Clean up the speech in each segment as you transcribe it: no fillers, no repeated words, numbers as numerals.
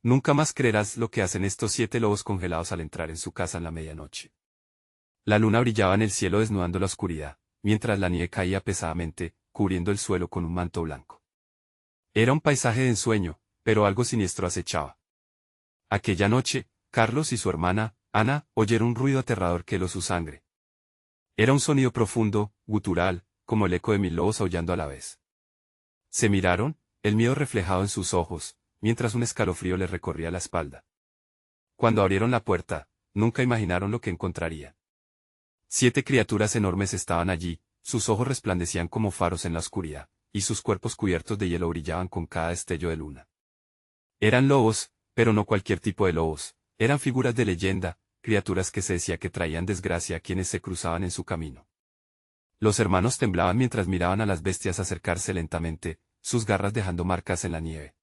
Nunca más creerás lo que hacen estos 7 lobos congelados al entrar en su casa en la medianoche. La luna brillaba en el cielo desnudando la oscuridad, mientras la nieve caía pesadamente, cubriendo el suelo con un manto blanco. Era un paisaje de ensueño, pero algo siniestro acechaba. Aquella noche, Carlos y su hermana, Ana, oyeron un ruido aterrador que heló su sangre. Era un sonido profundo, gutural, como el eco de 1000 lobos aullando a la vez. Se miraron, el miedo reflejado en sus ojos, mientras un escalofrío les recorría la espalda. Cuando abrieron la puerta, nunca imaginaron lo que encontrarían. 7 criaturas enormes estaban allí, sus ojos resplandecían como faros en la oscuridad, y sus cuerpos cubiertos de hielo brillaban con cada destello de luna. Eran lobos, pero no cualquier tipo de lobos, eran figuras de leyenda, criaturas que se decía que traían desgracia a quienes se cruzaban en su camino. Los hermanos temblaban mientras miraban a las bestias acercarse lentamente, sus garras dejando marcas en la nieve.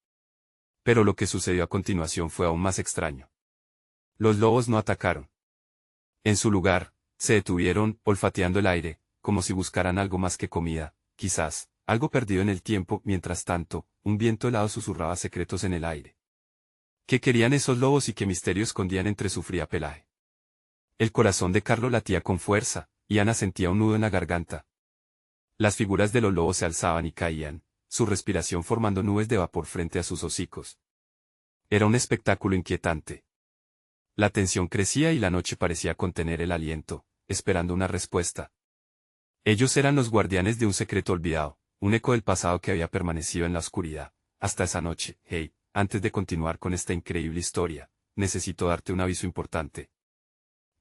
Pero lo que sucedió a continuación fue aún más extraño. Los lobos no atacaron. En su lugar, se detuvieron, olfateando el aire, como si buscaran algo más que comida, quizás, algo perdido en el tiempo. Mientras tanto, un viento helado susurraba secretos en el aire. ¿Qué querían esos lobos y qué misterio escondían entre su fría pelaje? El corazón de Carlos latía con fuerza, y Ana sentía un nudo en la garganta. Las figuras de los lobos se alzaban y caían, su respiración formando nubes de vapor frente a sus hocicos. Era un espectáculo inquietante. La tensión crecía y la noche parecía contener el aliento, esperando una respuesta. Ellos eran los guardianes de un secreto olvidado, un eco del pasado que había permanecido en la oscuridad, hasta esa noche. Hey, antes de continuar con esta increíble historia, necesito darte un aviso importante.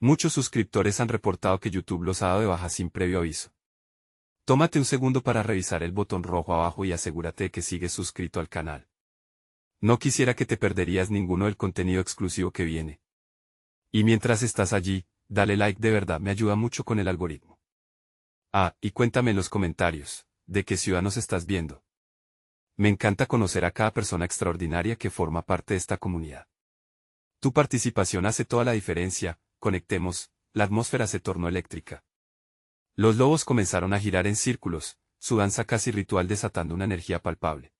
Muchos suscriptores han reportado que YouTube los ha dado de baja sin previo aviso. Tómate un segundo para revisar el botón rojo abajo y asegúrate de que sigues suscrito al canal. No quisiera que te perderías ninguno del contenido exclusivo que viene. Y mientras estás allí, dale like, de verdad me ayuda mucho con el algoritmo. Y cuéntame en los comentarios, ¿de qué ciudad nos estás viendo? Me encanta conocer a cada persona extraordinaria que forma parte de esta comunidad. Tu participación hace toda la diferencia. Conectemos, la atmósfera se tornó eléctrica. Los lobos comenzaron a girar en círculos, su danza casi ritual desatando una energía palpable.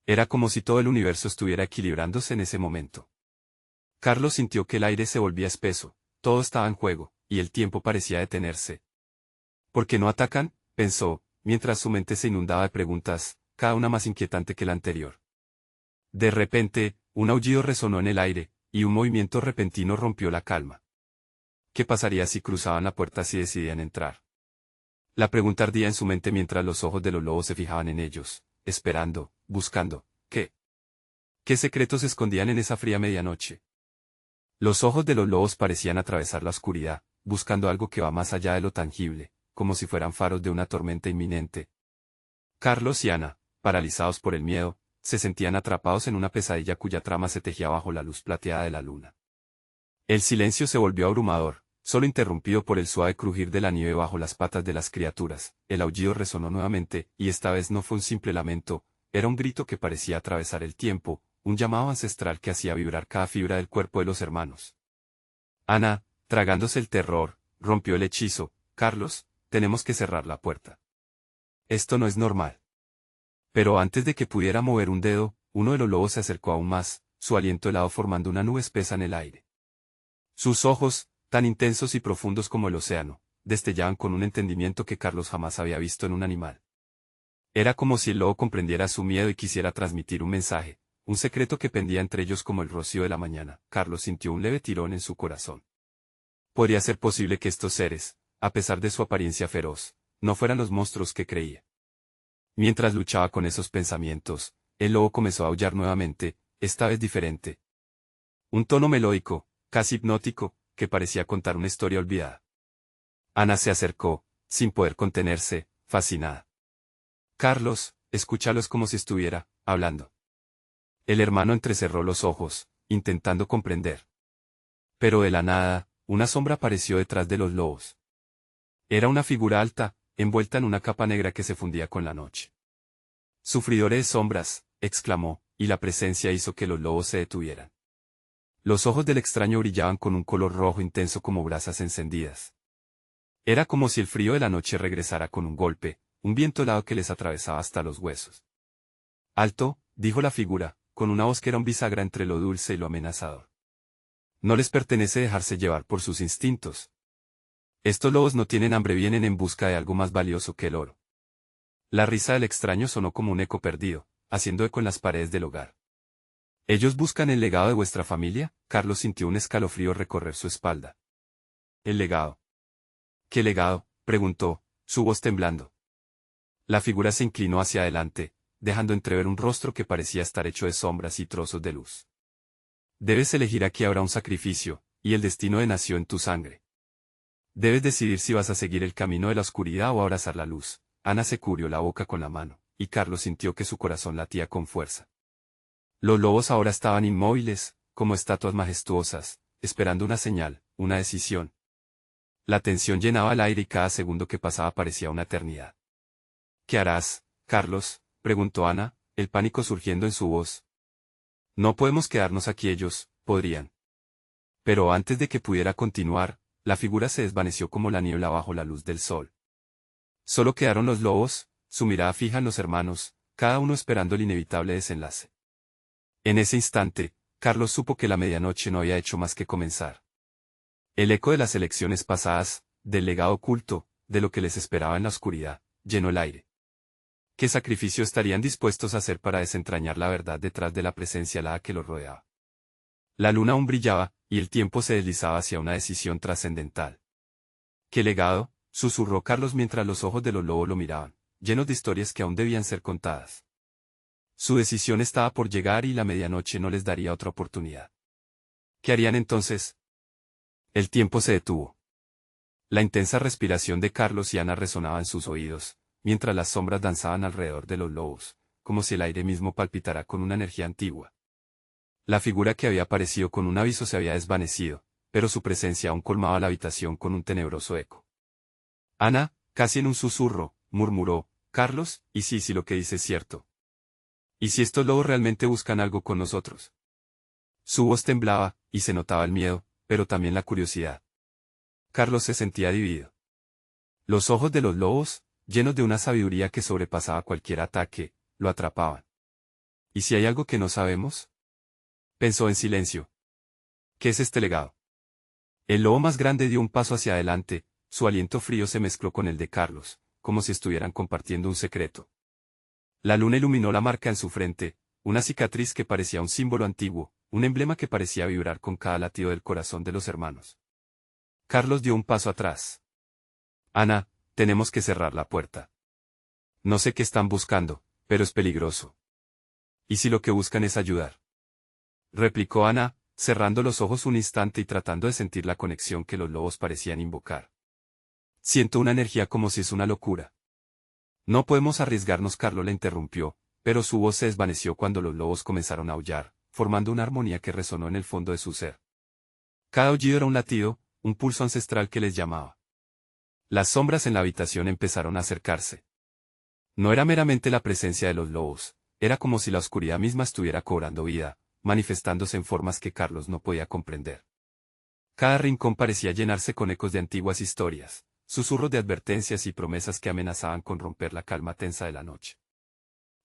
Era como si todo el universo estuviera equilibrándose en ese momento. Carlos sintió que el aire se volvía espeso, todo estaba en juego, y el tiempo parecía detenerse. ¿Por qué no atacan?, pensó, mientras su mente se inundaba de preguntas, cada una más inquietante que la anterior. De repente, un aullido resonó en el aire, y un movimiento repentino rompió la calma. ¿Qué pasaría si cruzaban la puerta si decidían entrar? La pregunta ardía en su mente mientras los ojos de los lobos se fijaban en ellos, esperando, buscando, ¿qué? ¿Qué secretos se escondían en esa fría medianoche? Los ojos de los lobos parecían atravesar la oscuridad, buscando algo que va más allá de lo tangible, como si fueran faros de una tormenta inminente. Carlos y Ana, paralizados por el miedo, se sentían atrapados en una pesadilla cuya trama se tejía bajo la luz plateada de la luna. El silencio se volvió abrumador, solo interrumpido por el suave crujir de la nieve bajo las patas de las criaturas. El aullido resonó nuevamente, y esta vez no fue un simple lamento, era un grito que parecía atravesar el tiempo, un llamado ancestral que hacía vibrar cada fibra del cuerpo de los hermanos. Ana, tragándose el terror, rompió el hechizo. Carlos, tenemos que cerrar la puerta. Esto no es normal. Pero antes de que pudiera mover un dedo, uno de los lobos se acercó aún más, su aliento helado formando una nube espesa en el aire. Sus ojos, tan intensos y profundos como el océano, destellaban con un entendimiento que Carlos jamás había visto en un animal. Era como si el lobo comprendiera su miedo y quisiera transmitir un mensaje, un secreto que pendía entre ellos como el rocío de la mañana. Carlos sintió un leve tirón en su corazón. Podría ser posible que estos seres, a pesar de su apariencia feroz, no fueran los monstruos que creía. Mientras luchaba con esos pensamientos, el lobo comenzó a aullar nuevamente, esta vez diferente. Un tono melódico, casi hipnótico, que parecía contar una historia olvidada. Ana se acercó, sin poder contenerse, fascinada. Carlos, escúchalo, es como si estuviera hablando. El hermano entrecerró los ojos, intentando comprender. Pero de la nada, una sombra apareció detrás de los lobos. Era una figura alta, envuelta en una capa negra que se fundía con la noche. Sufridores sombras, exclamó, y la presencia hizo que los lobos se detuvieran. Los ojos del extraño brillaban con un color rojo intenso como brasas encendidas. Era como si el frío de la noche regresara con un golpe, un viento helado que les atravesaba hasta los huesos. Alto, dijo la figura, con una voz que era un bisagra entre lo dulce y lo amenazador. No les pertenece dejarse llevar por sus instintos. Estos lobos no tienen hambre, vienen en busca de algo más valioso que el oro. La risa del extraño sonó como un eco perdido, haciendo eco en las paredes del hogar. ¿Ellos buscan el legado de vuestra familia? Carlos sintió un escalofrío recorrer su espalda. ¿El legado? ¿Qué legado?, preguntó, su voz temblando. La figura se inclinó hacia adelante, dejando entrever un rostro que parecía estar hecho de sombras y trozos de luz. Debes elegir, aquí habrá un sacrificio, y el destino nació en tu sangre. Debes decidir si vas a seguir el camino de la oscuridad o abrazar la luz. Ana se cubrió la boca con la mano, y Carlos sintió que su corazón latía con fuerza. Los lobos ahora estaban inmóviles, como estatuas majestuosas, esperando una señal, una decisión. La tensión llenaba el aire y cada segundo que pasaba parecía una eternidad. ¿Qué harás, Carlos?, preguntó Ana, el pánico surgiendo en su voz. No podemos quedarnos aquí, ellos podrían. Pero antes de que pudiera continuar, la figura se desvaneció como la niebla bajo la luz del sol. Solo quedaron los lobos, su mirada fija en los hermanos, cada uno esperando el inevitable desenlace. En ese instante, Carlos supo que la medianoche no había hecho más que comenzar. El eco de las elecciones pasadas, del legado oculto, de lo que les esperaba en la oscuridad, llenó el aire. ¿Qué sacrificio estarían dispuestos a hacer para desentrañar la verdad detrás de la presencia alada que los rodeaba? La luna aún brillaba, y el tiempo se deslizaba hacia una decisión trascendental. ¿Qué legado?, susurró Carlos mientras los ojos de los lobos lo miraban, llenos de historias que aún debían ser contadas. Su decisión estaba por llegar y la medianoche no les daría otra oportunidad. ¿Qué harían entonces? El tiempo se detuvo. La intensa respiración de Carlos y Ana resonaba en sus oídos, mientras las sombras danzaban alrededor de los lobos, como si el aire mismo palpitara con una energía antigua. La figura que había aparecido con un aviso se había desvanecido, pero su presencia aún colmaba la habitación con un tenebroso eco. Ana, casi en un susurro, murmuró, Carlos, ¿y si lo que dice es cierto? ¿Y si estos lobos realmente buscan algo con nosotros? Su voz temblaba, y se notaba el miedo, pero también la curiosidad. Carlos se sentía dividido. Los ojos de los lobos, llenos de una sabiduría que sobrepasaba cualquier ataque, lo atrapaban. ¿Y si hay algo que no sabemos? Pensó en silencio. ¿Qué es este legado? El lobo más grande dio un paso hacia adelante, su aliento frío se mezcló con el de Carlos, como si estuvieran compartiendo un secreto. La luna iluminó la marca en su frente, una cicatriz que parecía un símbolo antiguo, un emblema que parecía vibrar con cada latido del corazón de los hermanos. Carlos dio un paso atrás. Ana, tenemos que cerrar la puerta. No sé qué están buscando, pero es peligroso. ¿Y si lo que buscan es ayudar?, replicó Ana, cerrando los ojos un instante y tratando de sentir la conexión que los lobos parecían invocar. Siento una energía como si es una locura. No podemos arriesgarnos, Carlos la interrumpió, pero su voz se desvaneció cuando los lobos comenzaron a aullar, formando una armonía que resonó en el fondo de su ser. Cada aullido era un latido, un pulso ancestral que les llamaba. Las sombras en la habitación empezaron a acercarse. No era meramente la presencia de los lobos, era como si la oscuridad misma estuviera cobrando vida, manifestándose en formas que Carlos no podía comprender. Cada rincón parecía llenarse con ecos de antiguas historias, susurros de advertencias y promesas que amenazaban con romper la calma tensa de la noche.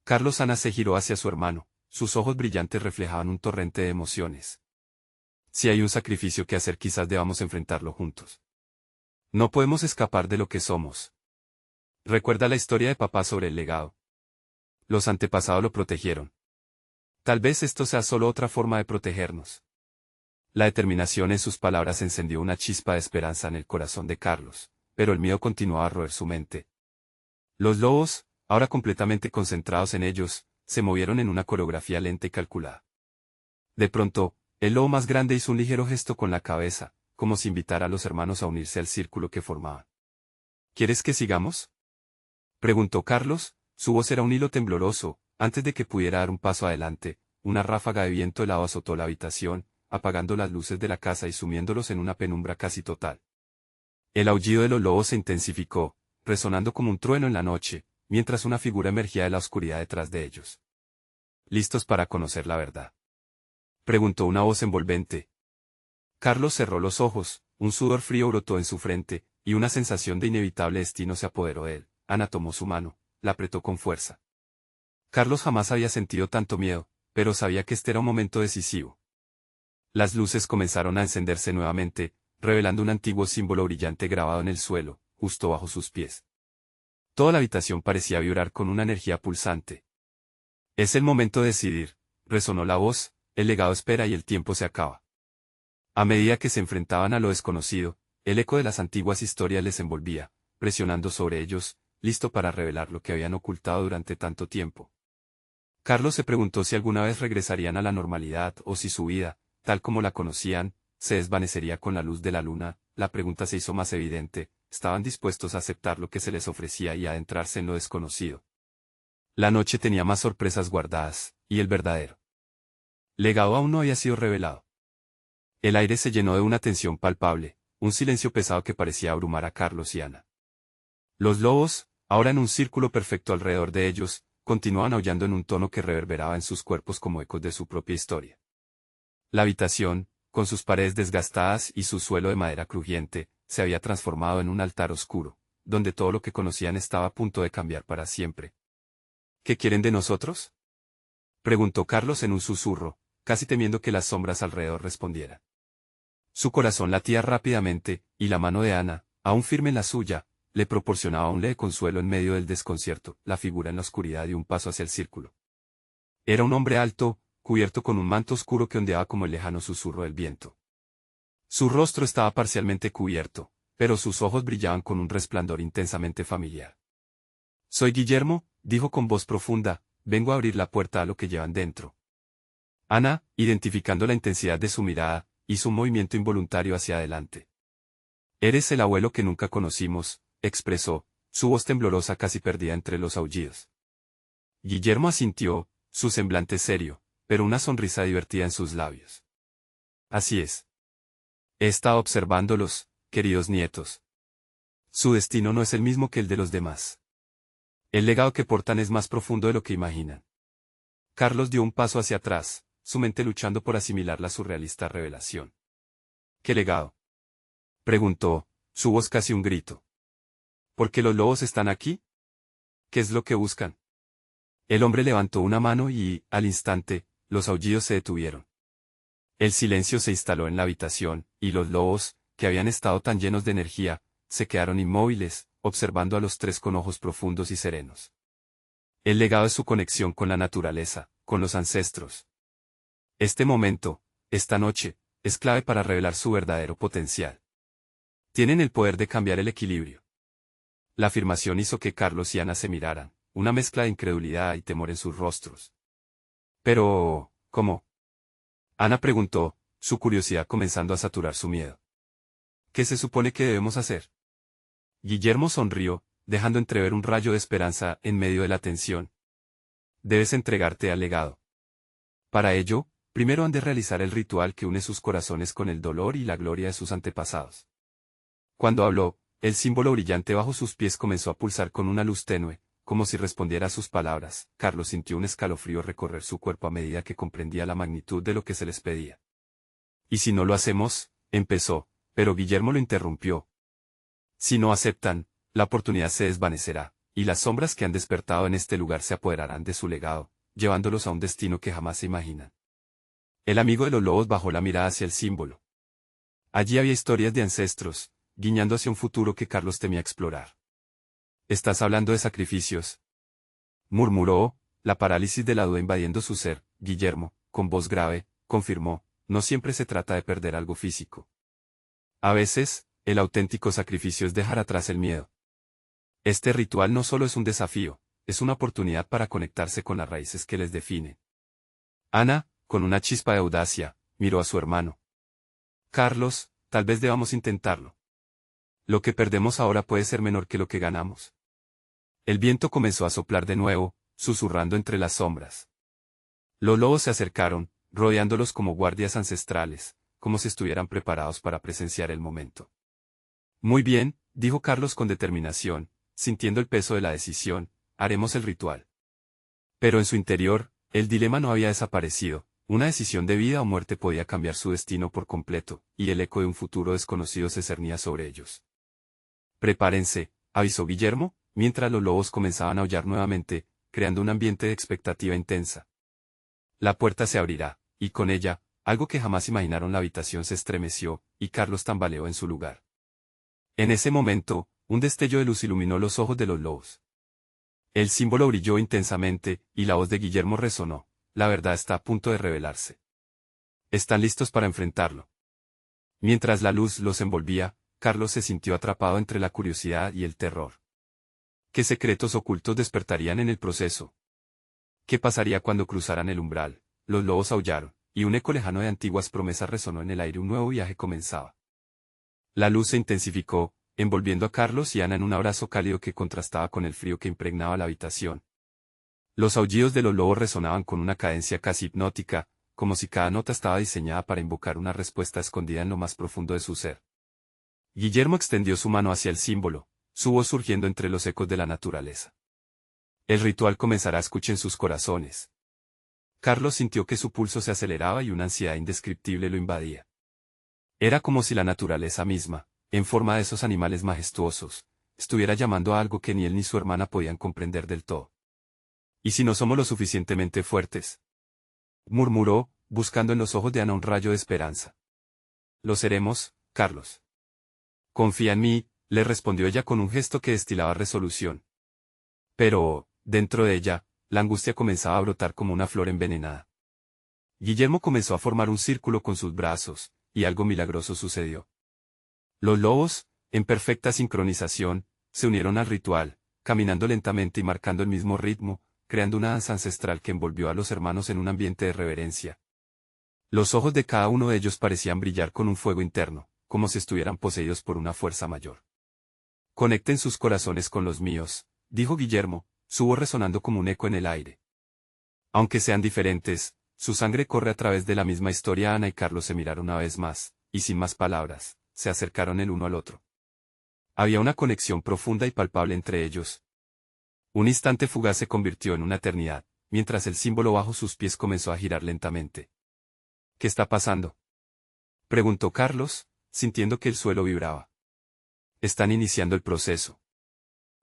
Carlos Ana se giró hacia su hermano, sus ojos brillantes reflejaban un torrente de emociones. Si hay un sacrificio que hacer, quizás debamos enfrentarlo juntos. No podemos escapar de lo que somos. Recuerda la historia de papá sobre el legado. Los antepasados lo protegieron. Tal vez esto sea solo otra forma de protegernos. La determinación en sus palabras encendió una chispa de esperanza en el corazón de Carlos, pero el miedo continuaba a roer su mente. Los lobos, ahora completamente concentrados en ellos, se movieron en una coreografía lenta y calculada. De pronto, el lobo más grande hizo un ligero gesto con la cabeza, como si invitara a los hermanos a unirse al círculo que formaban. ¿Quieres que sigamos?, preguntó Carlos, su voz era un hilo tembloroso. Antes de que pudiera dar un paso adelante, una ráfaga de viento helado azotó la habitación, apagando las luces de la casa y sumiéndolos en una penumbra casi total. El aullido de los lobos se intensificó, resonando como un trueno en la noche, mientras una figura emergía de la oscuridad detrás de ellos. ¿Listos para conocer la verdad?, preguntó una voz envolvente. Carlos cerró los ojos, un sudor frío brotó en su frente, y una sensación de inevitable destino se apoderó de él. Ana tomó su mano, la apretó con fuerza. Carlos jamás había sentido tanto miedo, pero sabía que este era un momento decisivo. Las luces comenzaron a encenderse nuevamente, revelando un antiguo símbolo brillante grabado en el suelo, justo bajo sus pies. Toda la habitación parecía vibrar con una energía pulsante. Es el momento de decidir, resonó la voz, el legado espera y el tiempo se acaba. A medida que se enfrentaban a lo desconocido, el eco de las antiguas historias les envolvía, presionando sobre ellos, listo para revelar lo que habían ocultado durante tanto tiempo. Carlos se preguntó si alguna vez regresarían a la normalidad o si su vida, tal como la conocían, se desvanecería con la luz de la luna. La pregunta se hizo más evidente, estaban dispuestos a aceptar lo que se les ofrecía y a adentrarse en lo desconocido. La noche tenía más sorpresas guardadas, y el verdadero legado aún no había sido revelado. El aire se llenó de una tensión palpable, un silencio pesado que parecía abrumar a Carlos y Ana. Los lobos, ahora en un círculo perfecto alrededor de ellos, continuaban aullando en un tono que reverberaba en sus cuerpos como ecos de su propia historia. La habitación, con sus paredes desgastadas y su suelo de madera crujiente, se había transformado en un altar oscuro, donde todo lo que conocían estaba a punto de cambiar para siempre. ¿Qué quieren de nosotros?, preguntó Carlos en un susurro, casi temiendo que las sombras alrededor respondieran. Su corazón latía rápidamente, y la mano de Ana, aún firme en la suya, le proporcionaba un leve consuelo en medio del desconcierto. La figura en la oscuridad dio un paso hacia el círculo. Era un hombre alto, cubierto con un manto oscuro que ondeaba como el lejano susurro del viento. Su rostro estaba parcialmente cubierto, pero sus ojos brillaban con un resplandor intensamente familiar. «Soy Guillermo», dijo con voz profunda, «vengo a abrir la puerta a lo que llevan dentro». Ana, identificando la intensidad de su mirada, hizo un movimiento involuntario hacia adelante. «Eres el abuelo que nunca conocimos», expresó, su voz temblorosa casi perdida entre los aullidos. Guillermo asintió, su semblante serio, pero una sonrisa divertida en sus labios. «Así es. He estado observándolos, queridos nietos. Su destino no es el mismo que el de los demás. El legado que portan es más profundo de lo que imaginan». Carlos dio un paso hacia atrás, su mente luchando por asimilar la surrealista revelación. «¿Qué legado?», preguntó, su voz casi un grito. «¿Por qué los lobos están aquí? ¿Qué es lo que buscan?». El hombre levantó una mano y, al instante, los aullidos se detuvieron. El silencio se instaló en la habitación, y los lobos, que habían estado tan llenos de energía, se quedaron inmóviles, observando a los tres con ojos profundos y serenos. El legado es su conexión con la naturaleza, con los ancestros. Este momento, esta noche, es clave para revelar su verdadero potencial. Tienen el poder de cambiar el equilibrio. La afirmación hizo que Carlos y Ana se miraran, una mezcla de incredulidad y temor en sus rostros. «Pero, ¿cómo?», Ana preguntó, su curiosidad comenzando a saturar su miedo. «¿Qué se supone que debemos hacer?». Guillermo sonrió, dejando entrever un rayo de esperanza en medio de la tensión. «Debes entregarte al legado. Para ello, primero han de realizar el ritual que une sus corazones con el dolor y la gloria de sus antepasados». Cuando habló, el símbolo brillante bajo sus pies comenzó a pulsar con una luz tenue, como si respondiera a sus palabras. Carlos sintió un escalofrío recorrer su cuerpo a medida que comprendía la magnitud de lo que se les pedía. «¿Y si no lo hacemos?», empezó, pero Guillermo lo interrumpió. «Si no aceptan, la oportunidad se desvanecerá, y las sombras que han despertado en este lugar se apoderarán de su legado, llevándolos a un destino que jamás se imaginan». El amigo de los lobos bajó la mirada hacia el símbolo. Allí había historias de ancestros, guiñando hacia un futuro que Carlos temía explorar. «¿Estás hablando de sacrificios?», murmuró, la parálisis de la duda invadiendo su ser. Guillermo, con voz grave, confirmó, «No siempre se trata de perder algo físico. A veces, el auténtico sacrificio es dejar atrás el miedo. Este ritual no solo es un desafío, es una oportunidad para conectarse con las raíces que les definen». Ana, con una chispa de audacia, miró a su hermano. «Carlos, tal vez debamos intentarlo. Lo que perdemos ahora puede ser menor que lo que ganamos». El viento comenzó a soplar de nuevo, susurrando entre las sombras. Los lobos se acercaron, rodeándolos como guardias ancestrales, como si estuvieran preparados para presenciar el momento. «Muy bien», dijo Carlos con determinación, sintiendo el peso de la decisión, «haremos el ritual». Pero en su interior, el dilema no había desaparecido. Una decisión de vida o muerte podía cambiar su destino por completo, y el eco de un futuro desconocido se cernía sobre ellos. «Prepárense», avisó Guillermo, mientras los lobos comenzaban a aullar nuevamente, creando un ambiente de expectativa intensa. La puerta se abrirá, y con ella, algo que jamás imaginaron la habitación se estremeció, y Carlos tambaleó en su lugar. En ese momento, un destello de luz iluminó los ojos de los lobos. El símbolo brilló intensamente, y la voz de Guillermo resonó. La verdad está a punto de revelarse. ¿Están listos para enfrentarlo? Mientras la luz los envolvía, Carlos se sintió atrapado entre la curiosidad y el terror. ¿Qué secretos ocultos despertarían en el proceso? ¿Qué pasaría cuando cruzaran el umbral? Los lobos aullaron, y un eco lejano de antiguas promesas resonó en el aire. Un nuevo viaje comenzaba. La luz se intensificó, envolviendo a Carlos y Ana en un abrazo cálido que contrastaba con el frío que impregnaba la habitación. Los aullidos de los lobos resonaban con una cadencia casi hipnótica, como si cada nota estaba diseñada para invocar una respuesta escondida en lo más profundo de su ser. Guillermo extendió su mano hacia el símbolo, su voz surgiendo entre los ecos de la naturaleza. El ritual comenzará, escuchen sus corazones. Carlos sintió que su pulso se aceleraba y una ansiedad indescriptible lo invadía. Era como si la naturaleza misma, en forma de esos animales majestuosos, estuviera llamando a algo que ni él ni su hermana podían comprender del todo. ¿Y si no somos lo suficientemente fuertes?, murmuró, buscando en los ojos de Ana un rayo de esperanza. Lo seremos, Carlos. Confía en mí, le respondió ella con un gesto que destilaba resolución. Pero, dentro de ella, la angustia comenzaba a brotar como una flor envenenada. Guillermo comenzó a formar un círculo con sus brazos, y algo milagroso sucedió. Los lobos, en perfecta sincronización, se unieron al ritual, caminando lentamente y marcando el mismo ritmo, creando una danza ancestral que envolvió a los hermanos en un ambiente de reverencia. Los ojos de cada uno de ellos parecían brillar con un fuego interno, como si estuvieran poseídos por una fuerza mayor. Conecten sus corazones con los míos, dijo Guillermo, su voz resonando como un eco en el aire. Aunque sean diferentes, su sangre corre a través de la misma historia. Ana y Carlos se miraron una vez más, y sin más palabras, se acercaron el uno al otro. Había una conexión profunda y palpable entre ellos. Un instante fugaz se convirtió en una eternidad, mientras el símbolo bajo sus pies comenzó a girar lentamente. ¿Qué está pasando?, preguntó Carlos, sintiendo que el suelo vibraba. Están iniciando el proceso.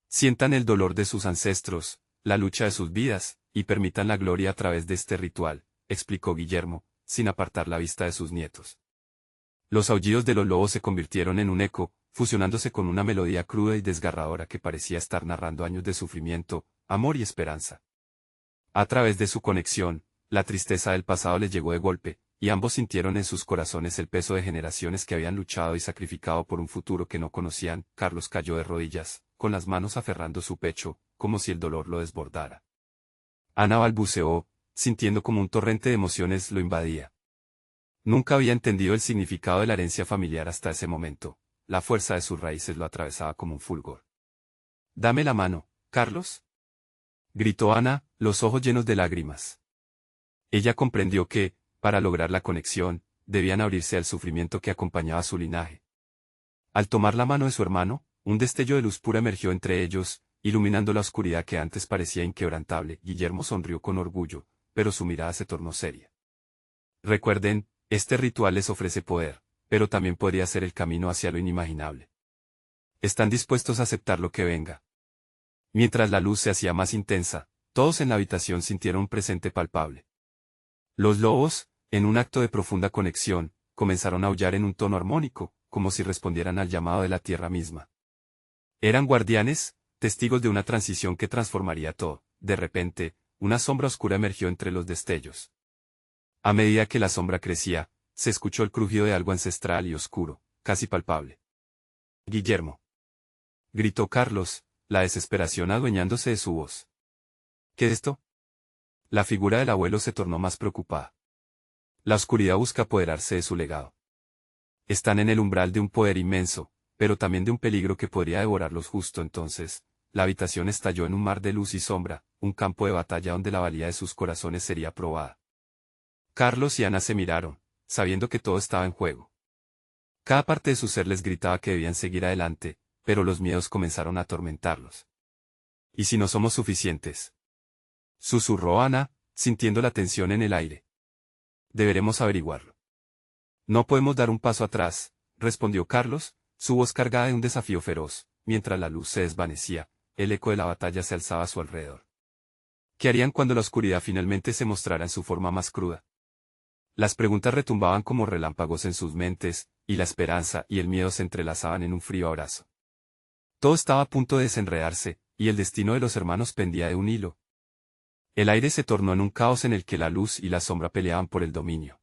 Sientan el dolor de sus ancestros, la lucha de sus vidas, y permitan la gloria a través de este ritual, explicó Guillermo, sin apartar la vista de sus nietos. Los aullidos de los lobos se convirtieron en un eco, fusionándose con una melodía cruda y desgarradora que parecía estar narrando años de sufrimiento, amor y esperanza. A través de su conexión, la tristeza del pasado les llegó de golpe, y ambos sintieron en sus corazones el peso de generaciones que habían luchado y sacrificado por un futuro que no conocían. Carlos cayó de rodillas, con las manos aferrando su pecho, como si el dolor lo desbordara. Ana balbuceó, sintiendo como un torrente de emociones lo invadía. Nunca había entendido el significado de la herencia familiar hasta ese momento. La fuerza de sus raíces lo atravesaba como un fulgor. «Dame la mano, Carlos», gritó Ana, los ojos llenos de lágrimas. Ella comprendió que, para lograr la conexión, debían abrirse al sufrimiento que acompañaba su linaje. Al tomar la mano de su hermano, un destello de luz pura emergió entre ellos, iluminando la oscuridad que antes parecía inquebrantable. Guillermo sonrió con orgullo, pero su mirada se tornó seria. Recuerden, este ritual les ofrece poder, pero también podría ser el camino hacia lo inimaginable. ¿Están dispuestos a aceptar lo que venga? Mientras la luz se hacía más intensa, todos en la habitación sintieron un presente palpable. Los lobos, en un acto de profunda conexión, comenzaron a aullar en un tono armónico, como si respondieran al llamado de la tierra misma. Eran guardianes, testigos de una transición que transformaría todo. De repente, una sombra oscura emergió entre los destellos. A medida que la sombra crecía, se escuchó el crujido de algo ancestral y oscuro, casi palpable. «Guillermo», gritó Carlos, la desesperación adueñándose de su voz. «¿Qué es esto?». La figura del abuelo se tornó más preocupada. La oscuridad busca apoderarse de su legado. Están en el umbral de un poder inmenso, pero también de un peligro que podría devorarlos. Justo entonces, la habitación estalló en un mar de luz y sombra, un campo de batalla donde la valía de sus corazones sería probada. Carlos y Ana se miraron, sabiendo que todo estaba en juego. Cada parte de su ser les gritaba que debían seguir adelante, pero los miedos comenzaron a atormentarlos. «¿Y si no somos suficientes?», susurró Ana, sintiendo la tensión en el aire. «Deberemos averiguarlo». «No podemos dar un paso atrás», respondió Carlos, su voz cargada de un desafío feroz. Mientras la luz se desvanecía, el eco de la batalla se alzaba a su alrededor. ¿Qué harían cuando la oscuridad finalmente se mostrara en su forma más cruda? Las preguntas retumbaban como relámpagos en sus mentes, y la esperanza y el miedo se entrelazaban en un frío abrazo. Todo estaba a punto de desenredarse, y el destino de los hermanos pendía de un hilo. El aire se tornó en un caos en el que la luz y la sombra peleaban por el dominio.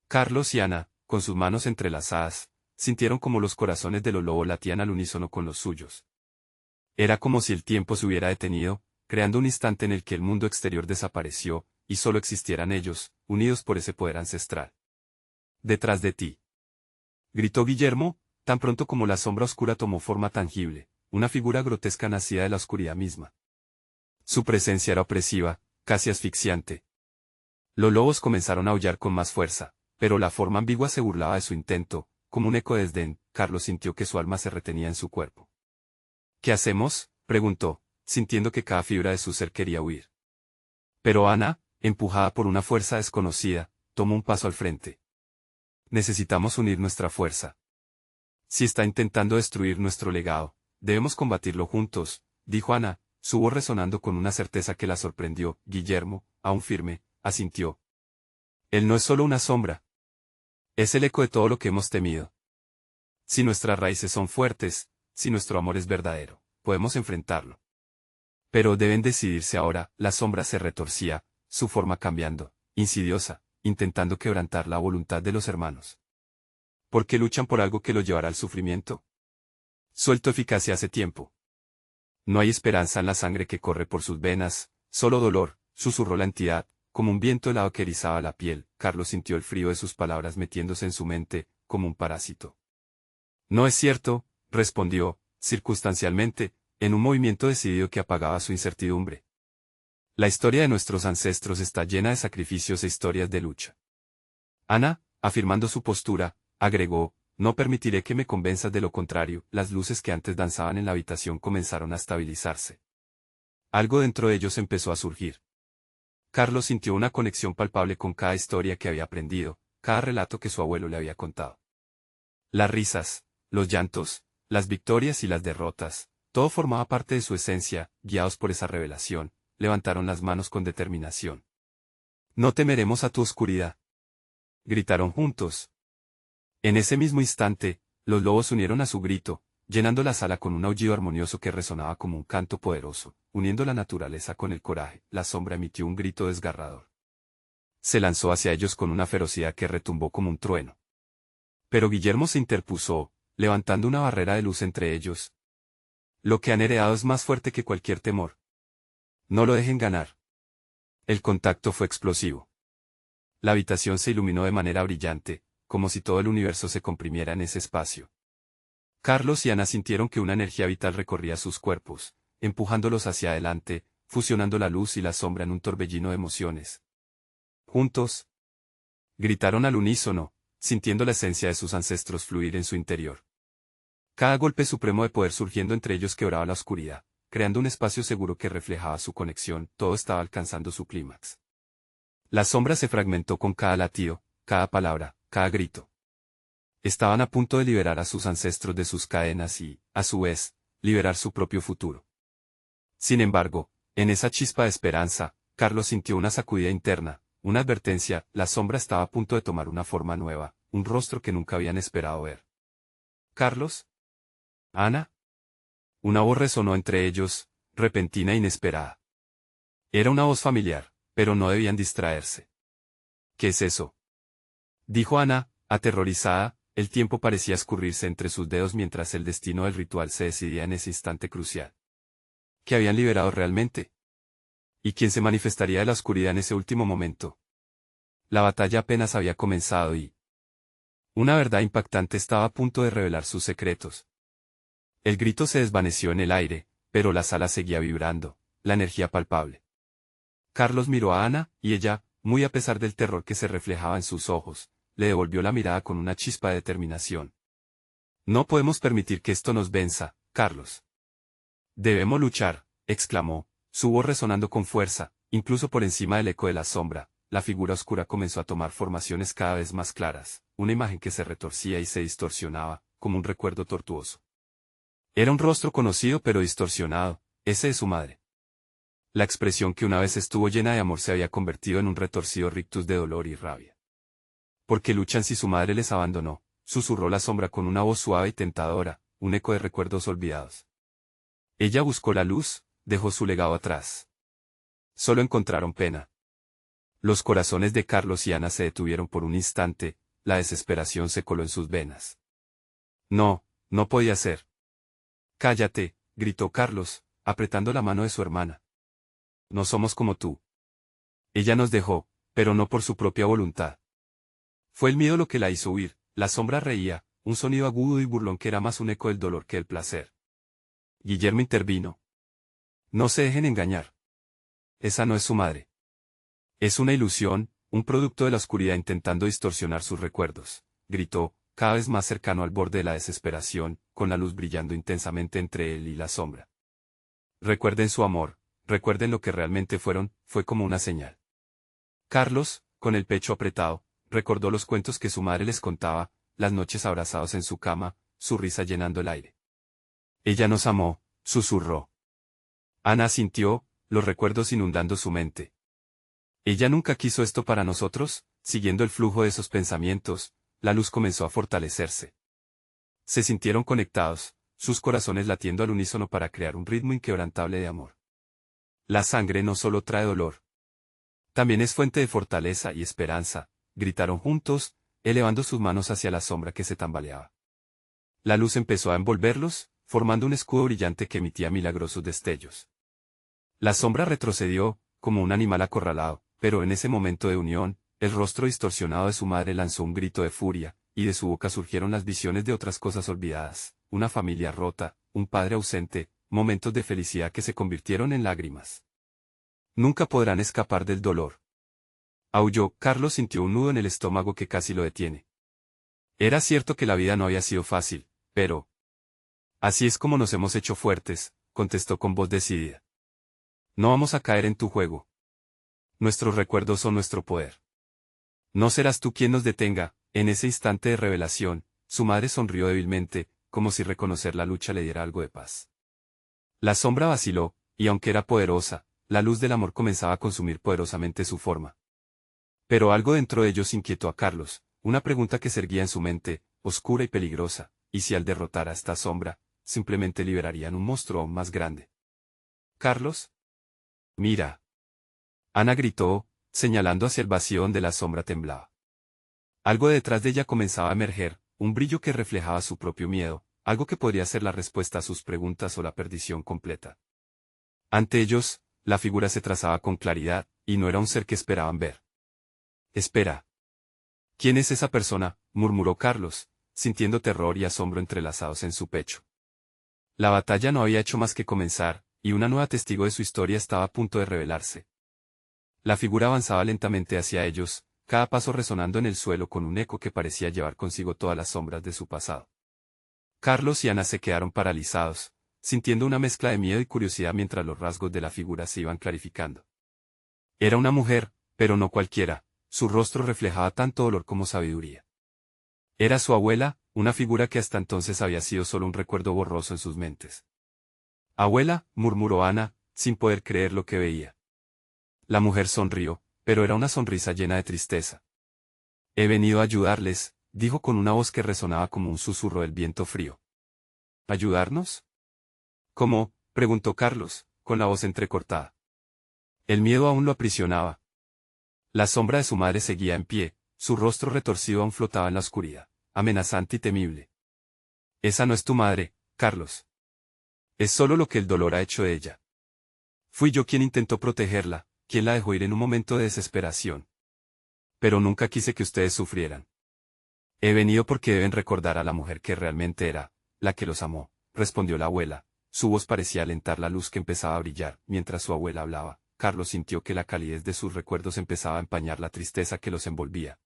Carlos y Ana, con sus manos entrelazadas, sintieron como los corazones de los lobos latían al unísono con los suyos. Era como si el tiempo se hubiera detenido, creando un instante en el que el mundo exterior desapareció, y solo existieran ellos, unidos por ese poder ancestral. Detrás de ti. Gritó Guillermo, tan pronto como la sombra oscura tomó forma tangible, una figura grotesca nacida de la oscuridad misma. Su presencia era opresiva, casi asfixiante. Los lobos comenzaron a aullar con más fuerza, pero la forma ambigua se burlaba de su intento, como un eco de desdén. Carlos sintió que su alma se retenía en su cuerpo. ¿Qué hacemos?, preguntó, sintiendo que cada fibra de su ser quería huir. Pero Ana, empujada por una fuerza desconocida, tomó un paso al frente. Necesitamos unir nuestra fuerza. Si está intentando destruir nuestro legado, debemos combatirlo juntos, dijo Ana, su voz resonando con una certeza que la sorprendió. Guillermo, aún firme, asintió. Él no es solo una sombra. Es el eco de todo lo que hemos temido. Si nuestras raíces son fuertes, si nuestro amor es verdadero, podemos enfrentarlo. Pero deben decidirse ahora. La sombra se retorcía, su forma cambiando, insidiosa, intentando quebrantar la voluntad de los hermanos. ¿Por qué luchan por algo que los llevará al sufrimiento? Suelto eficacia hace tiempo. No hay esperanza en la sangre que corre por sus venas, solo dolor, susurró la entidad, como un viento helado que erizaba la piel. Carlos sintió el frío de sus palabras metiéndose en su mente, como un parásito. No es cierto, respondió, circunstancialmente, en un movimiento decidido que apagaba su incertidumbre. La historia de nuestros ancestros está llena de sacrificios e historias de lucha. Ana, afirmando su postura, agregó, no permitiré que me convenzas de lo contrario. Las luces que antes danzaban en la habitación comenzaron a estabilizarse. Algo dentro de ellos empezó a surgir. Carlos sintió una conexión palpable con cada historia que había aprendido, cada relato que su abuelo le había contado. Las risas, los llantos, las victorias y las derrotas, todo formaba parte de su esencia. Guiados por esa revelación, levantaron las manos con determinación. No temeremos a tu oscuridad. Gritaron juntos. En ese mismo instante, los lobos se unieron a su grito, llenando la sala con un aullido armonioso que resonaba como un canto poderoso, uniendo la naturaleza con el coraje. La sombra emitió un grito desgarrador. Se lanzó hacia ellos con una ferocidad que retumbó como un trueno. Pero Guillermo se interpuso, levantando una barrera de luz entre ellos. Lo que han heredado es más fuerte que cualquier temor. No lo dejen ganar. El contacto fue explosivo. La habitación se iluminó de manera brillante, como si todo el universo se comprimiera en ese espacio. Carlos y Ana sintieron que una energía vital recorría sus cuerpos, empujándolos hacia adelante, fusionando la luz y la sombra en un torbellino de emociones. Juntos, gritaron al unísono, sintiendo la esencia de sus ancestros fluir en su interior. Cada golpe supremo de poder surgiendo entre ellos quebraba la oscuridad, creando un espacio seguro que reflejaba su conexión. Todo estaba alcanzando su clímax. La sombra se fragmentó con cada latido, cada palabra, cada grito. Estaban a punto de liberar a sus ancestros de sus cadenas y, a su vez, liberar su propio futuro. Sin embargo, en esa chispa de esperanza, Carlos sintió una sacudida interna, una advertencia. La sombra estaba a punto de tomar una forma nueva, un rostro que nunca habían esperado ver. ¿Carlos? ¿Ana? Una voz resonó entre ellos, repentina e inesperada. Era una voz familiar, pero no debían distraerse. ¿Qué es eso?, dijo Ana, aterrorizada. El tiempo parecía escurrirse entre sus dedos mientras el destino del ritual se decidía en ese instante crucial. ¿Qué habían liberado realmente? ¿Y quién se manifestaría de la oscuridad en ese último momento? La batalla apenas había comenzado y una verdad impactante estaba a punto de revelar sus secretos. El grito se desvaneció en el aire, pero la sala seguía vibrando, la energía palpable. Carlos miró a Ana, y ella, muy a pesar del terror que se reflejaba en sus ojos, le devolvió la mirada con una chispa de determinación. No podemos permitir que esto nos venza, Carlos. Debemos luchar, exclamó, su voz resonando con fuerza, incluso por encima del eco de la sombra. La figura oscura comenzó a tomar formaciones cada vez más claras, una imagen que se retorcía y se distorsionaba, como un recuerdo tortuoso. Era un rostro conocido pero distorsionado, ese de su madre. La expresión que una vez estuvo llena de amor se había convertido en un retorcido rictus de dolor y rabia. ¿Por qué luchan si su madre les abandonó? Susurró la sombra con una voz suave y tentadora, un eco de recuerdos olvidados. Ella buscó la luz, dejó su legado atrás. Solo encontraron pena. Los corazones de Carlos y Ana se detuvieron por un instante, la desesperación se coló en sus venas. No, no podía ser. Cállate, gritó Carlos, apretando la mano de su hermana. No somos como tú. Ella nos dejó, pero no por su propia voluntad. Fue el miedo lo que la hizo huir, la sombra reía, un sonido agudo y burlón que era más un eco del dolor que el placer. Guillermo intervino. No se dejen engañar. Esa no es su madre. Es una ilusión, un producto de la oscuridad intentando distorsionar sus recuerdos, gritó, cada vez más cercano al borde de la desesperación, con la luz brillando intensamente entre él y la sombra. Recuerden su amor, recuerden lo que realmente fueron, fue como una señal. Carlos, con el pecho apretado, recordó los cuentos que su madre les contaba, las noches abrazados en su cama, su risa llenando el aire. Ella nos amó, susurró. Ana sintió, los recuerdos inundando su mente. Ella nunca quiso esto para nosotros, siguiendo el flujo de esos pensamientos, la luz comenzó a fortalecerse. Se sintieron conectados, sus corazones latiendo al unísono para crear un ritmo inquebrantable de amor. La sangre no solo trae dolor. También es fuente de fortaleza y esperanza, gritaron juntos, elevando sus manos hacia la sombra que se tambaleaba. La luz empezó a envolverlos, formando un escudo brillante que emitía milagrosos destellos. La sombra retrocedió, como un animal acorralado, pero en ese momento de unión, el rostro distorsionado de su madre lanzó un grito de furia, y de su boca surgieron las visiones de otras cosas olvidadas, una familia rota, un padre ausente, momentos de felicidad que se convirtieron en lágrimas. Nunca podrán escapar del dolor. Aulló, Carlos sintió un nudo en el estómago que casi lo detiene. Era cierto que la vida no había sido fácil, pero... Así es como nos hemos hecho fuertes, contestó con voz decidida. No vamos a caer en tu juego. Nuestros recuerdos son nuestro poder. No serás tú quien nos detenga. En ese instante de revelación, su madre sonrió débilmente, como si reconocer la lucha le diera algo de paz. La sombra vaciló, y aunque era poderosa, la luz del amor comenzaba a consumir poderosamente su forma. Pero algo dentro de ellos inquietó a Carlos, una pregunta que se erguía en su mente, oscura y peligrosa, y si al derrotar a esta sombra, simplemente liberarían un monstruo aún más grande. Carlos. Mira. Ana gritó, señalando hacia el vacío donde la sombra temblaba. Algo detrás de ella comenzaba a emerger, un brillo que reflejaba su propio miedo, algo que podría ser la respuesta a sus preguntas o la perdición completa. Ante ellos, la figura se trazaba con claridad, y no era un ser que esperaban ver. Espera. ¿Quién es esa persona?, murmuró Carlos, sintiendo terror y asombro entrelazados en su pecho. La batalla no había hecho más que comenzar, y una nueva testigo de su historia estaba a punto de revelarse. La figura avanzaba lentamente hacia ellos, cada paso resonando en el suelo con un eco que parecía llevar consigo todas las sombras de su pasado. Carlos y Ana se quedaron paralizados, sintiendo una mezcla de miedo y curiosidad mientras los rasgos de la figura se iban clarificando. Era una mujer, pero no cualquiera, su rostro reflejaba tanto dolor como sabiduría. Era su abuela, una figura que hasta entonces había sido solo un recuerdo borroso en sus mentes. Abuela, murmuró Ana, sin poder creer lo que veía. La mujer sonrió, pero era una sonrisa llena de tristeza. He venido a ayudarles, dijo con una voz que resonaba como un susurro del viento frío. ¿Ayudarnos? ¿Cómo?, preguntó Carlos, con la voz entrecortada. El miedo aún lo aprisionaba. La sombra de su madre seguía en pie, su rostro retorcido aún flotaba en la oscuridad, amenazante y temible. Esa no es tu madre, Carlos. Es solo lo que el dolor ha hecho de ella. Fui yo quien intentó protegerla, quien la dejó ir en un momento de desesperación. Pero nunca quise que ustedes sufrieran. He venido porque deben recordar a la mujer que realmente era, la que los amó, respondió la abuela. Su voz parecía alentar la luz que empezaba a brillar, mientras su abuela hablaba. Carlos sintió que la calidez de sus recuerdos empezaba a empañar la tristeza que los envolvía.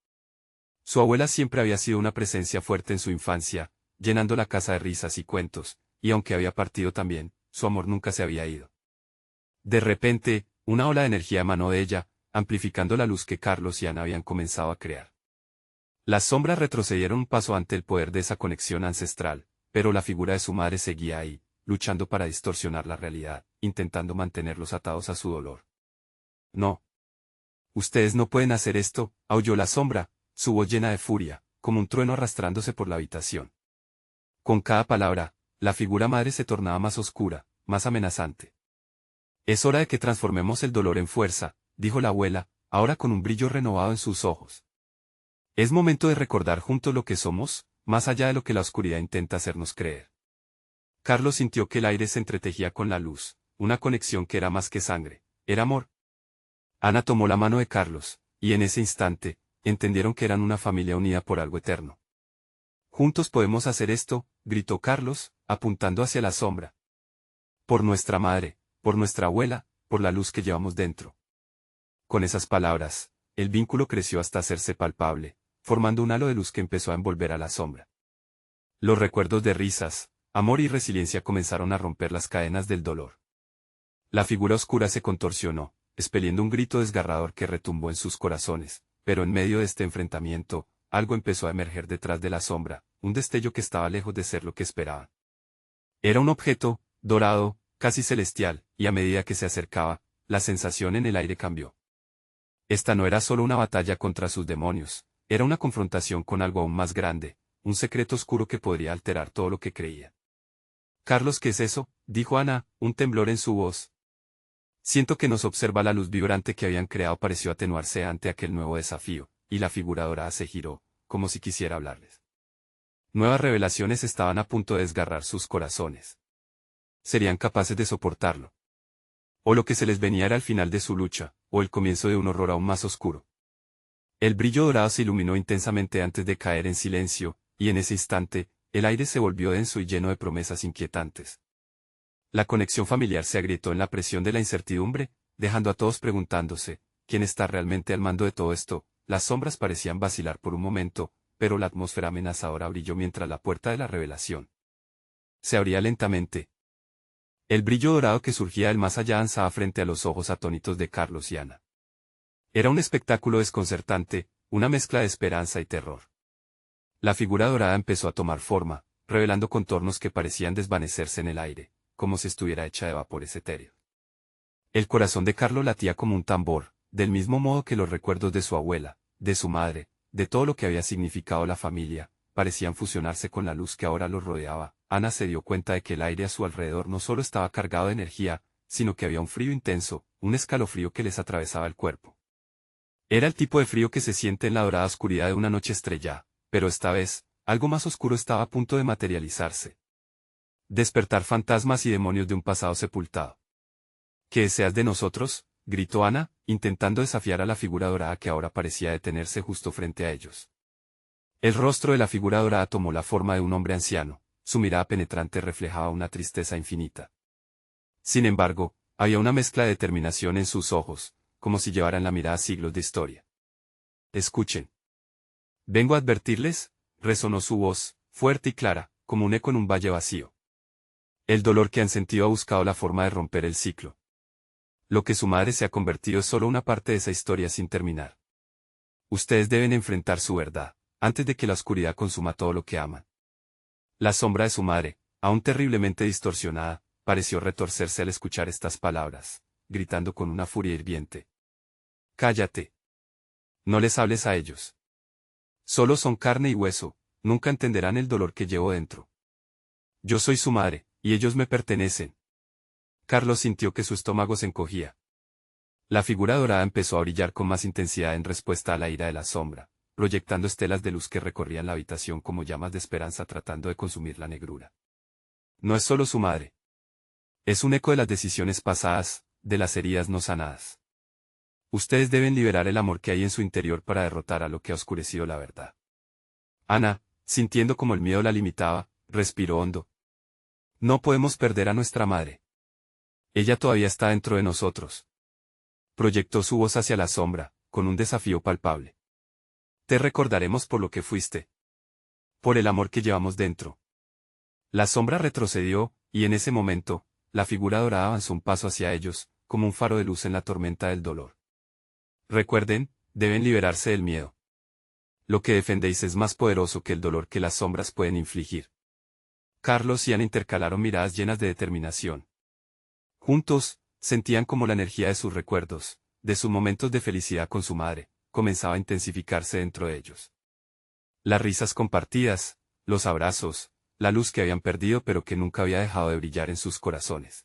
Su abuela siempre había sido una presencia fuerte en su infancia, llenando la casa de risas y cuentos, y aunque había partido también, su amor nunca se había ido. De repente, una ola de energía emanó de ella, amplificando la luz que Carlos y Ana habían comenzado a crear. Las sombras retrocedieron un paso ante el poder de esa conexión ancestral, pero la figura de su madre seguía ahí, luchando para distorsionar la realidad, intentando mantenerlos atados a su dolor. No. Ustedes no pueden hacer esto, aulló la sombra, su voz llena de furia, como un trueno arrastrándose por la habitación. Con cada palabra, la figura madre se tornaba más oscura, más amenazante. Es hora de que transformemos el dolor en fuerza, dijo la abuela, ahora con un brillo renovado en sus ojos. Es momento de recordar juntos lo que somos, más allá de lo que la oscuridad intenta hacernos creer. Carlos sintió que el aire se entretejía con la luz, una conexión que era más que sangre, era amor. Ana tomó la mano de Carlos, y en ese instante, entendieron que eran una familia unida por algo eterno. Juntos podemos hacer esto, gritó Carlos, apuntando hacia la sombra. Por nuestra madre, por nuestra abuela, por la luz que llevamos dentro. Con esas palabras, el vínculo creció hasta hacerse palpable, formando un halo de luz que empezó a envolver a la sombra. Los recuerdos de risas, amor y resiliencia comenzaron a romper las cadenas del dolor. La figura oscura se contorsionó, expeliendo un grito desgarrador que retumbó en sus corazones, pero en medio de este enfrentamiento, algo empezó a emerger detrás de la sombra, un destello que estaba lejos de ser lo que esperaban. Era un objeto, dorado, casi celestial, y a medida que se acercaba, la sensación en el aire cambió. Esta no era solo una batalla contra sus demonios, era una confrontación con algo aún más grande, un secreto oscuro que podría alterar todo lo que creía. Carlos, ¿qué es eso?, dijo Ana, un temblor en su voz. Siento que nos observa. La luz vibrante que habían creado pareció atenuarse ante aquel nuevo desafío, y la figura dorada se giró, como si quisiera hablarles. Nuevas revelaciones estaban a punto de desgarrar sus corazones. ¿Serían capaces de soportarlo? O lo que se les venía era el final de su lucha, o el comienzo de un horror aún más oscuro. El brillo dorado se iluminó intensamente antes de caer en silencio, y en ese instante, el aire se volvió denso y lleno de promesas inquietantes. La conexión familiar se agrietó en la presión de la incertidumbre, dejando a todos preguntándose, ¿quién está realmente al mando de todo esto? Las sombras parecían vacilar por un momento, pero la atmósfera amenazadora brilló mientras la puerta de la revelación se abría lentamente. El brillo dorado que surgía del más allá danzaba frente a los ojos atónitos de Carlos y Ana. Era un espectáculo desconcertante, una mezcla de esperanza y terror. La figura dorada empezó a tomar forma, revelando contornos que parecían desvanecerse en el aire, como si estuviera hecha de vapores etéreos. El corazón de Carlos latía como un tambor, del mismo modo que los recuerdos de su abuela, de su madre, de todo lo que había significado la familia, parecían fusionarse con la luz que ahora los rodeaba. Ana se dio cuenta de que el aire a su alrededor no solo estaba cargado de energía, sino que había un frío intenso, un escalofrío que les atravesaba el cuerpo. Era el tipo de frío que se siente en la dorada oscuridad de una noche estrellada, pero esta vez, algo más oscuro estaba a punto de materializarse. Despertar fantasmas y demonios de un pasado sepultado. ¿Qué deseas de nosotros?, gritó Ana, intentando desafiar a la figura dorada que ahora parecía detenerse justo frente a ellos. El rostro de la figura dorada tomó la forma de un hombre anciano, su mirada penetrante reflejaba una tristeza infinita. Sin embargo, había una mezcla de determinación en sus ojos, como si llevaran la mirada siglos de historia. Escuchen. Vengo a advertirles, resonó su voz, fuerte y clara, como un eco en un valle vacío. El dolor que han sentido ha buscado la forma de romper el ciclo. Lo que su madre se ha convertido es solo una parte de esa historia sin terminar. Ustedes deben enfrentar su verdad, antes de que la oscuridad consuma todo lo que aman. La sombra de su madre, aún terriblemente distorsionada, pareció retorcerse al escuchar estas palabras, gritando con una furia hirviente. Cállate. No les hables a ellos. Solo son carne y hueso, nunca entenderán el dolor que llevo dentro. Yo soy su madre, y ellos me pertenecen. Carlos sintió que su estómago se encogía. La figura dorada empezó a brillar con más intensidad en respuesta a la ira de la sombra, proyectando estelas de luz que recorrían la habitación como llamas de esperanza tratando de consumir la negrura. No es solo su madre. Es un eco de las decisiones pasadas, de las heridas no sanadas. Ustedes deben liberar el amor que hay en su interior para derrotar a lo que ha oscurecido la verdad. Ana, sintiendo como el miedo la limitaba, respiró hondo. No podemos perder a nuestra madre. Ella todavía está dentro de nosotros. Proyectó su voz hacia la sombra, con un desafío palpable. Te recordaremos por lo que fuiste. Por el amor que llevamos dentro. La sombra retrocedió, y en ese momento, la figura dorada avanzó un paso hacia ellos, como un faro de luz en la tormenta del dolor. Recuerden, deben liberarse del miedo. Lo que defendéis es más poderoso que el dolor que las sombras pueden infligir. Carlos y Ana intercalaron miradas llenas de determinación. Juntos, sentían como la energía de sus recuerdos, de sus momentos de felicidad con su madre, comenzaba a intensificarse dentro de ellos. Las risas compartidas, los abrazos, la luz que habían perdido pero que nunca había dejado de brillar en sus corazones.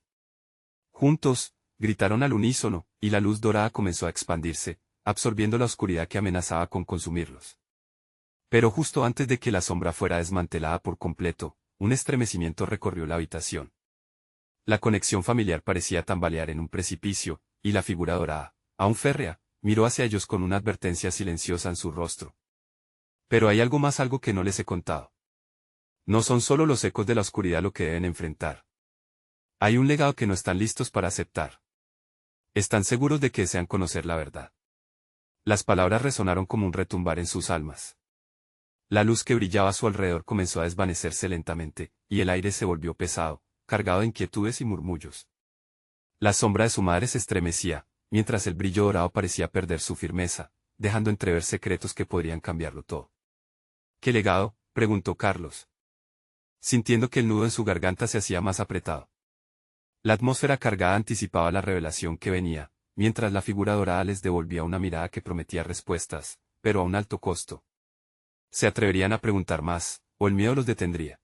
Juntos, gritaron al unísono, y la luz dorada comenzó a expandirse, absorbiendo la oscuridad que amenazaba con consumirlos. Pero justo antes de que la sombra fuera desmantelada por completo, un estremecimiento recorrió la habitación. La conexión familiar parecía tambalear en un precipicio, y la figura dorada, aún férrea, miró hacia ellos con una advertencia silenciosa en su rostro. Pero hay algo más, algo que no les he contado. No son solo los ecos de la oscuridad lo que deben enfrentar. Hay un legado que no están listos para aceptar. Están seguros de que desean conocer la verdad. Las palabras resonaron como un retumbar en sus almas. La luz que brillaba a su alrededor comenzó a desvanecerse lentamente, y el aire se volvió pesado, cargado de inquietudes y murmullos. La sombra de su madre se estremecía, mientras el brillo dorado parecía perder su firmeza, dejando entrever secretos que podrían cambiarlo todo. ¿Qué legado?, preguntó Carlos, sintiendo que el nudo en su garganta se hacía más apretado. La atmósfera cargada anticipaba la revelación que venía, mientras la figura dorada les devolvía una mirada que prometía respuestas, pero a un alto costo. ¿Se atreverían a preguntar más, o el miedo los detendría?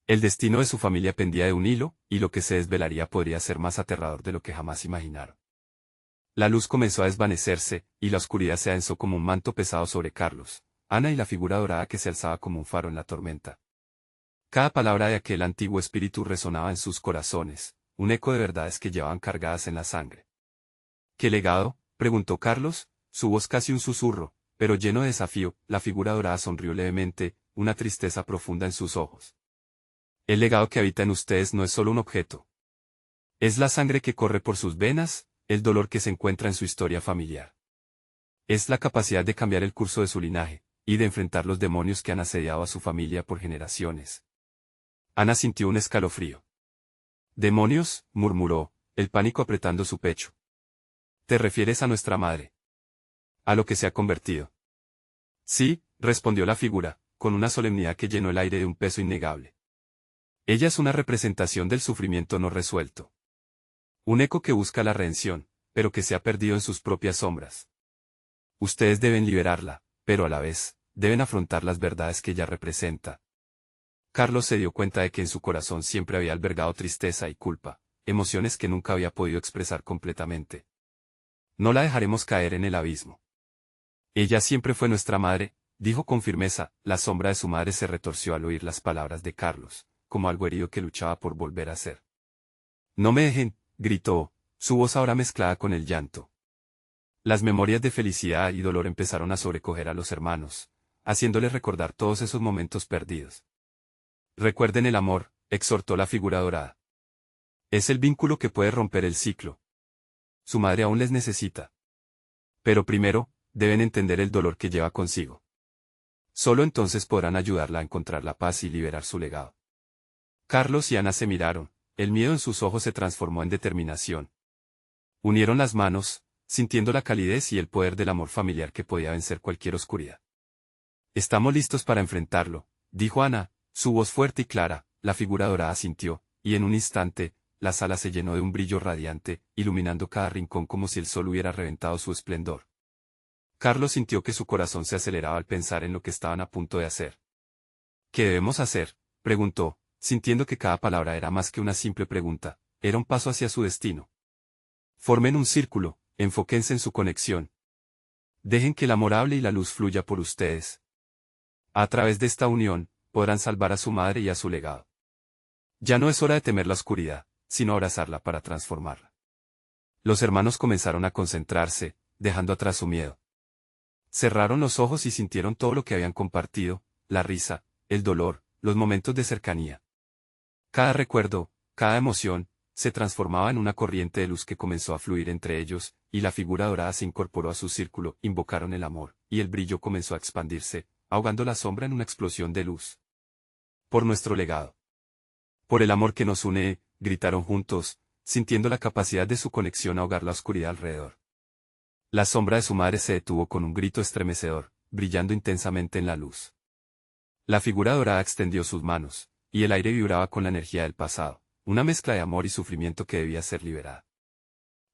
El destino de su familia pendía de un hilo, y lo que se desvelaría podría ser más aterrador de lo que jamás imaginaron. La luz comenzó a desvanecerse, y la oscuridad se adensó como un manto pesado sobre Carlos, Ana y la figura dorada que se alzaba como un faro en la tormenta. Cada palabra de aquel antiguo espíritu resonaba en sus corazones, un eco de verdades que llevaban cargadas en la sangre. ¿Qué legado?, preguntó Carlos, su voz casi un susurro, pero lleno de desafío. La figura dorada sonrió levemente, una tristeza profunda en sus ojos. El legado que habita en ustedes no es solo un objeto. Es la sangre que corre por sus venas, el dolor que se encuentra en su historia familiar. Es la capacidad de cambiar el curso de su linaje, y de enfrentar los demonios que han asediado a su familia por generaciones. Ana sintió un escalofrío. «¿Demonios?», murmuró, el pánico apretando su pecho. «¿Te refieres a nuestra madre? ¿A lo que se ha convertido?». «Sí», respondió la figura, con una solemnidad que llenó el aire de un peso innegable. «Ella es una representación del sufrimiento no resuelto. Un eco que busca la redención, pero que se ha perdido en sus propias sombras. Ustedes deben liberarla, pero a la vez, deben afrontar las verdades que ella representa». Carlos se dio cuenta de que en su corazón siempre había albergado tristeza y culpa, emociones que nunca había podido expresar completamente. «No la dejaremos caer en el abismo. Ella siempre fue nuestra madre», dijo con firmeza. La sombra de su madre se retorció al oír las palabras de Carlos, como algo herido que luchaba por volver a ser. «No me dejen», gritó, su voz ahora mezclada con el llanto. Las memorias de felicidad y dolor empezaron a sobrecoger a los hermanos, haciéndoles recordar todos esos momentos perdidos. «Recuerden el amor», exhortó la figura dorada. «Es el vínculo que puede romper el ciclo. Su madre aún les necesita. Pero primero, deben entender el dolor que lleva consigo. Solo entonces podrán ayudarla a encontrar la paz y liberar su legado». Carlos y Ana se miraron, el miedo en sus ojos se transformó en determinación. Unieron las manos, sintiendo la calidez y el poder del amor familiar que podía vencer cualquier oscuridad. «Estamos listos para enfrentarlo», dijo Ana, su voz fuerte y clara. La figura dorada asintió, y en un instante, la sala se llenó de un brillo radiante, iluminando cada rincón como si el sol hubiera reventado su esplendor. Carlos sintió que su corazón se aceleraba al pensar en lo que estaban a punto de hacer. «¿Qué debemos hacer?», preguntó, sintiendo que cada palabra era más que una simple pregunta, era un paso hacia su destino. «Formen un círculo, enfóquense en su conexión. Dejen que el amor hable y la luz fluya por ustedes. A través de esta unión, podrán salvar a su madre y a su legado. Ya no es hora de temer la oscuridad, sino abrazarla para transformarla». Los hermanos comenzaron a concentrarse, dejando atrás su miedo. Cerraron los ojos y sintieron todo lo que habían compartido, la risa, el dolor, los momentos de cercanía. Cada recuerdo, cada emoción, se transformaba en una corriente de luz que comenzó a fluir entre ellos, y la figura dorada se incorporó a su círculo. Invocaron el amor, y el brillo comenzó a expandirse, ahogando la sombra en una explosión de luz. «Por nuestro legado. Por el amor que nos une», gritaron juntos, sintiendo la capacidad de su conexión a ahogar la oscuridad alrededor. La sombra de su madre se detuvo con un grito estremecedor, brillando intensamente en la luz. La figura dorada extendió sus manos, y el aire vibraba con la energía del pasado, una mezcla de amor y sufrimiento que debía ser liberada.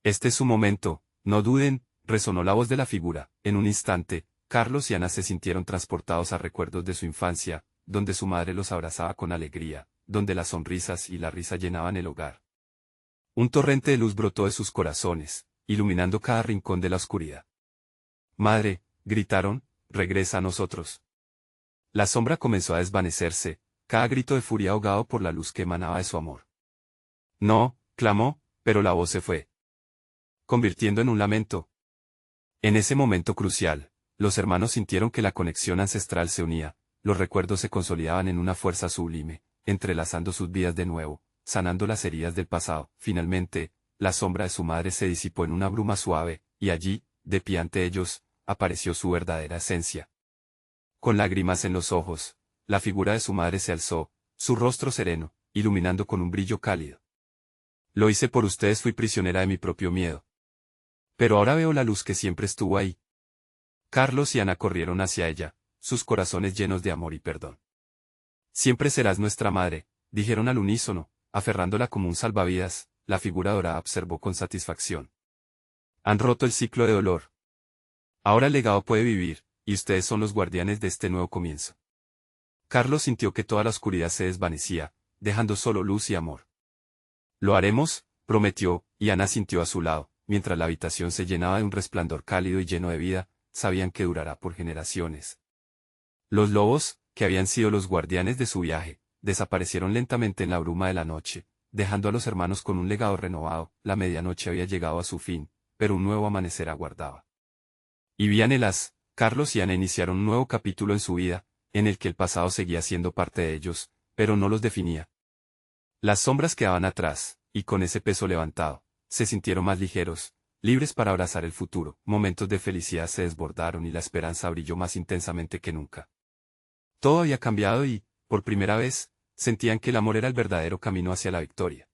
Este es su momento, no duden, resonó la voz de la figura. En un instante, Carlos y Ana se sintieron transportados a recuerdos de su infancia, donde su madre los abrazaba con alegría, donde las sonrisas y la risa llenaban el hogar. Un torrente de luz brotó de sus corazones, iluminando cada rincón de la oscuridad. Madre, gritaron, regresa a nosotros. La sombra comenzó a desvanecerse, cada grito de furia ahogado por la luz que emanaba de su amor. No, clamó, pero la voz se fue, convirtiendo en un lamento. En ese momento crucial, los hermanos sintieron que la conexión ancestral se unía, los recuerdos se consolidaban en una fuerza sublime, entrelazando sus vidas de nuevo, sanando las heridas del pasado. Finalmente, la sombra de su madre se disipó en una bruma suave, y allí, de pie ante ellos, apareció su verdadera esencia. Con lágrimas en los ojos, la figura de su madre se alzó, su rostro sereno, iluminando con un brillo cálido. Lo hice por ustedes, fui prisionera de mi propio miedo. Pero ahora veo la luz que siempre estuvo ahí. Carlos y Ana corrieron hacia ella, sus corazones llenos de amor y perdón. Siempre serás nuestra madre, dijeron al unísono, aferrándola como un salvavidas. La figura dorada observó con satisfacción. Han roto el ciclo de dolor. Ahora el legado puede vivir, y ustedes son los guardianes de este nuevo comienzo. Carlos sintió que toda la oscuridad se desvanecía, dejando solo luz y amor. Lo haremos, prometió, y Ana sintió a su lado, mientras la habitación se llenaba de un resplandor cálido y lleno de vida, sabían que durará por generaciones. Los lobos, que habían sido los guardianes de su viaje, desaparecieron lentamente en la bruma de la noche, dejando a los hermanos con un legado renovado. La medianoche había llegado a su fin, pero un nuevo amanecer aguardaba. Y Vianelas, Carlos y Ana iniciaron un nuevo capítulo en su vida, en el que el pasado seguía siendo parte de ellos, pero no los definía. Las sombras quedaban atrás, y con ese peso levantado, se sintieron más ligeros, libres para abrazar el futuro. Momentos de felicidad se desbordaron y la esperanza brilló más intensamente que nunca. Todo había cambiado y, por primera vez, sentían que el amor era el verdadero camino hacia la victoria.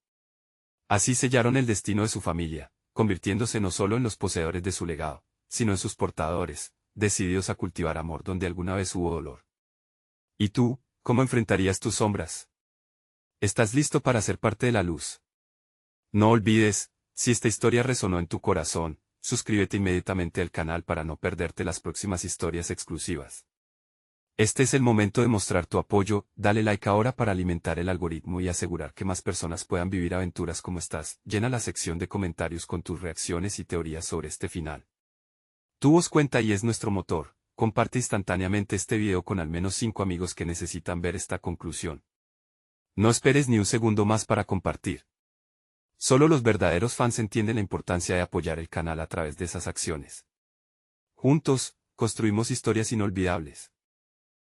Así sellaron el destino de su familia, convirtiéndose no solo en los poseedores de su legado, sino en sus portadores, decididos a cultivar amor donde alguna vez hubo dolor. ¿Y tú, cómo enfrentarías tus sombras? ¿Estás listo para ser parte de la luz? No olvides, si esta historia resonó en tu corazón, suscríbete inmediatamente al canal para no perderte las próximas historias exclusivas. Este es el momento de mostrar tu apoyo. Dale like ahora para alimentar el algoritmo y asegurar que más personas puedan vivir aventuras como estas. Llena la sección de comentarios con tus reacciones y teorías sobre este final. Tu voz cuenta y es nuestro motor. Comparte instantáneamente este video con al menos 5 amigos que necesitan ver esta conclusión. No esperes ni un segundo más para compartir. Solo los verdaderos fans entienden la importancia de apoyar el canal a través de esas acciones. Juntos, construimos historias inolvidables.